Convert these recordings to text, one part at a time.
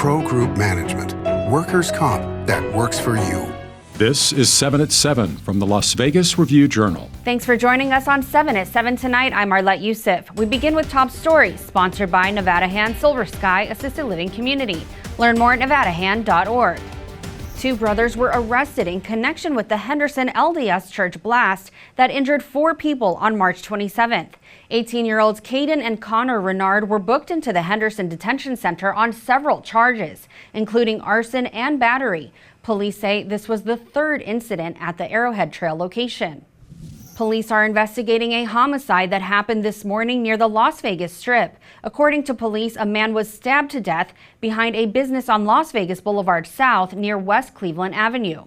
Pro Group Management. Workers' comp that works for you. This is 7 at 7 from the Las Vegas Review-Journal. Thanks for joining us on 7 at 7 tonight. I'm Arlette Youssef. We begin with top stories, sponsored by Nevada Hand Silver Sky Assisted Living Community. Learn more at nevadahand.org. Two brothers were arrested in connection with the Henderson LDS church blast that injured 4 people on March 27th. 18-year-olds Caden and Connor Renard were booked into the Henderson Detention Center on several charges, including arson and battery. Police say this was the third incident at the Arrowhead Trail location. Police are investigating a homicide that happened this morning near the Las Vegas Strip. According to police, a man was stabbed to death behind a business on Las Vegas Boulevard South near West Cleveland Avenue.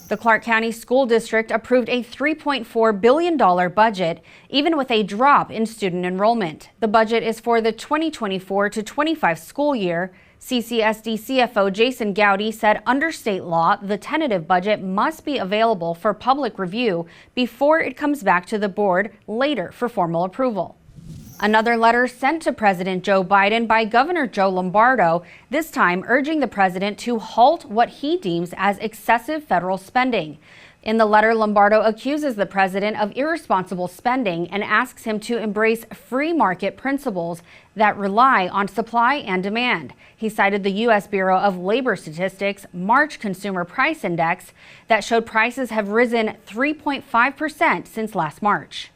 The Clark County School District approved a $3.4 billion budget, even with a drop in student enrollment. The budget is for the 2024 to 25 school year. CCSD CFO Jason Gowdy said under state law, the tentative budget must be available for public review before it comes back to the board later for formal approval. Another letter sent to President Joe Biden by Governor Joe Lombardo, this time urging the president to halt what he deems as excessive federal spending. In the letter, Lombardo accuses the president of irresponsible spending and asks him to embrace free market principles that rely on supply and demand. He cited the U.S. Bureau of Labor Statistics March Consumer Price Index that showed prices have risen 3.5% since last March.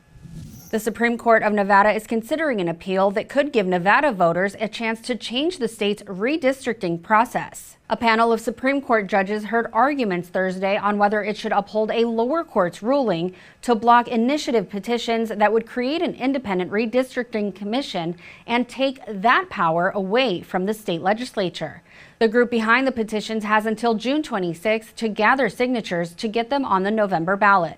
The Supreme Court of Nevada is considering an appeal that could give Nevada voters a chance to change the state's redistricting process. A panel of Supreme Court judges heard arguments Thursday on whether it should uphold a lower court's ruling to block initiative petitions that would create an independent redistricting commission and take that power away from the state legislature. The group behind the petitions has until June 26th to gather signatures to get them on the November ballot.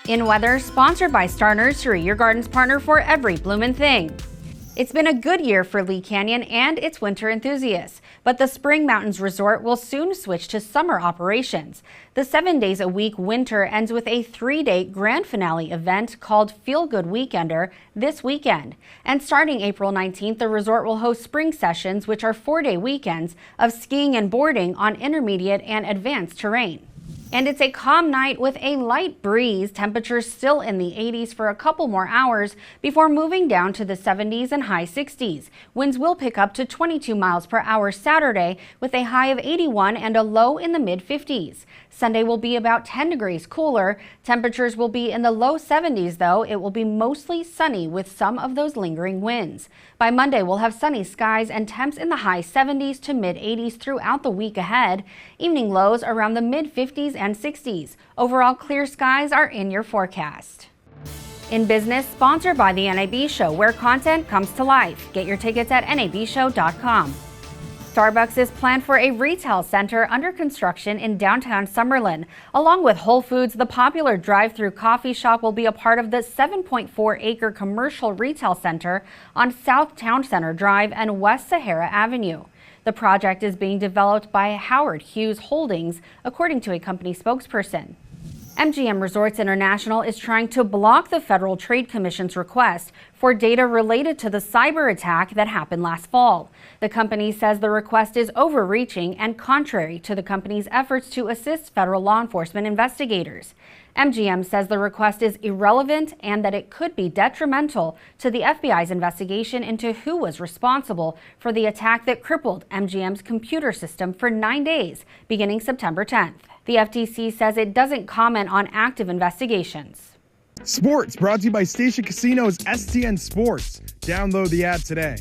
In weather, sponsored by Star Nursery, your garden's partner for every bloomin' thing. It's been a good year for Lee Canyon and its winter enthusiasts, but the Spring Mountains Resort will soon switch to summer operations. The 7 days a week winter ends with a 3-day grand finale event called Feel Good Weekender this weekend. And starting April 19th, the resort will host spring sessions, which are 4-day weekends of skiing and boarding on intermediate and advanced terrain. And it's a calm night with a light breeze, temperatures still in the 80s for a couple more hours before moving down to the 70s and high 60s. Winds will pick up to 22 miles per hour Saturday with a high of 81 and a low in the mid 50s. Sunday will be about 10 degrees cooler. Temperatures will be in the low 70s, though. It will be mostly sunny with some of those lingering winds. By Monday, we'll have sunny skies and temps in the high 70s to mid 80s throughout the week ahead. Evening lows around the mid 50s and 60s. Overall, clear skies are in your forecast. In business, sponsored by the NAB Show, where content comes to life. Get your tickets at nabshow.com. Starbucks is planned for a retail center under construction in downtown Summerlin. Along with Whole Foods, the popular drive-through coffee shop will be a part of the 7.4-acre commercial retail center on South Town Center Drive and West Sahara Avenue. The project is being developed by Howard Hughes Holdings, according to a company spokesperson. MGM Resorts International is trying to block the Federal Trade Commission's request for data related to the cyber attack that happened last fall. The company says the request is overreaching and contrary to the company's efforts to assist federal law enforcement investigators. MGM says the request is irrelevant and that it could be detrimental to the FBI's investigation into who was responsible for the attack that crippled MGM's computer system for 9 days, beginning September 10th. The FTC says it doesn't comment on active investigations. Sports brought to you by Station Casino's STN Sports. Download the app today.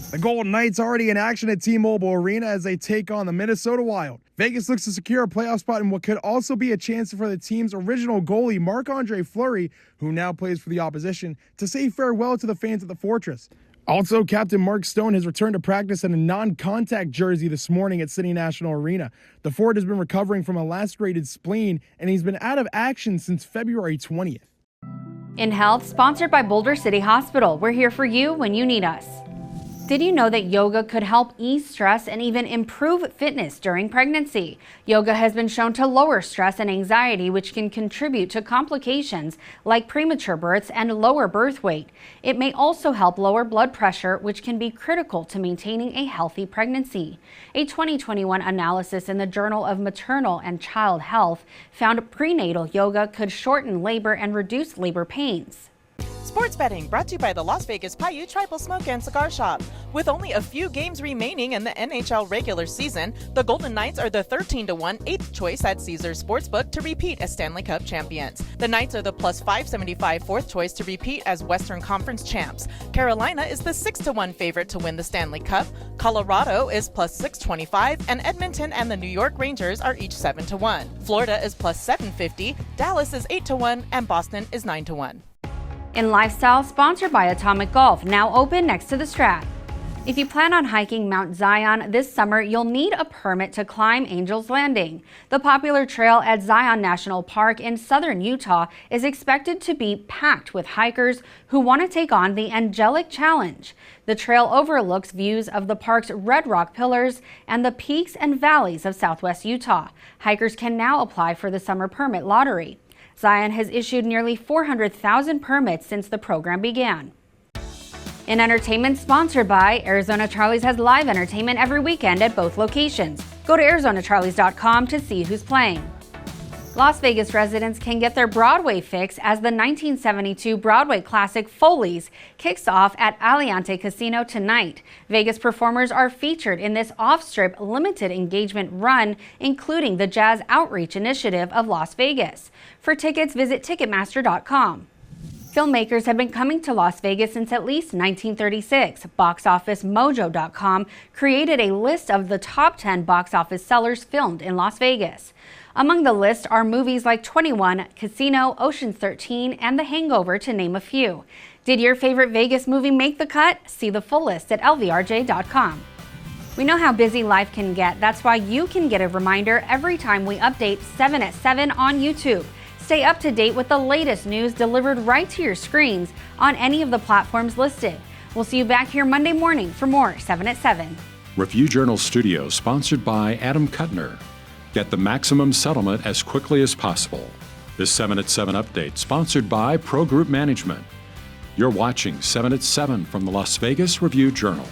The Golden Knights already in action at T-Mobile Arena as they take on the Minnesota Wild. Vegas looks to secure a playoff spot in what could also be a chance for the team's original goalie, Marc-Andre Fleury, who now plays for the opposition, to say farewell to the fans at the Fortress. Also, Captain Mark Stone has returned to practice in a non-contact jersey this morning at City National Arena. The Ford has been recovering from a lacerated spleen, and he's been out of action since February 20th. In health, sponsored by Boulder City Hospital. We're here for you when you need us. Did you know that yoga could help ease stress and even improve fitness during pregnancy? Yoga has been shown to lower stress and anxiety, which can contribute to complications like premature births and lower birth weight. It may also help lower blood pressure, which can be critical to maintaining a healthy pregnancy. A 2021 analysis in the Journal of Maternal and Child Health found prenatal yoga could shorten labor and reduce labor pains. Sports betting brought to you by the Las Vegas Paiute Tribal Smoke and Cigar Shop. With only a few games remaining in the NHL regular season, the Golden Knights are the 13-1 8th choice at Caesars Sportsbook to repeat as Stanley Cup champions. The Knights are the plus 575 4th choice to repeat as Western Conference champs. Carolina is the 6-1 favorite to win the Stanley Cup. Colorado is plus 625, and Edmonton and the New York Rangers are each 7-1. Florida is plus 750, Dallas is 8-1, and Boston is 9-1. In Lifestyle, sponsored by Atomic Golf, now open next to the Strat. If you plan on hiking Mount Zion this summer, you'll need a permit to climb Angel's Landing. The popular trail at Zion National Park in southern Utah is expected to be packed with hikers who want to take on the Angelic Challenge. The trail overlooks views of the park's red rock pillars and the peaks and valleys of southwest Utah. Hikers can now apply for the summer permit lottery. Zion has issued nearly 400,000 permits since the program began. In entertainment, sponsored by Arizona Charlie's, has live entertainment every weekend at both locations. Go to ArizonaCharlies.com to see who's playing. Las Vegas residents can get their Broadway fix as the 1972 Broadway classic Foley's kicks off at Aliante Casino tonight. Vegas performers are featured in this off-strip limited engagement run, including the Jazz Outreach Initiative of Las Vegas. For tickets, visit Ticketmaster.com. Filmmakers have been coming to Las Vegas since at least 1936. BoxOfficeMojo.com created a list of the top 10 box office sellers filmed in Las Vegas. Among the list are movies like 21, Casino, Ocean's 13, and The Hangover, to name a few. Did your favorite Vegas movie make the cut? See the full list at LVRJ.com. We know how busy life can get. That's why you can get a reminder every time we update 7 at 7 on YouTube. Stay up to date with the latest news delivered right to your screens on any of the platforms listed. We'll see you back here Monday morning for more 7 at 7. Review Journal Studio, sponsored by Adam Kuttner. Get the maximum settlement as quickly as possible. This 7 at 7 update, sponsored by Pro Group Management. You're watching 7 at 7 from the Las Vegas Review Journal.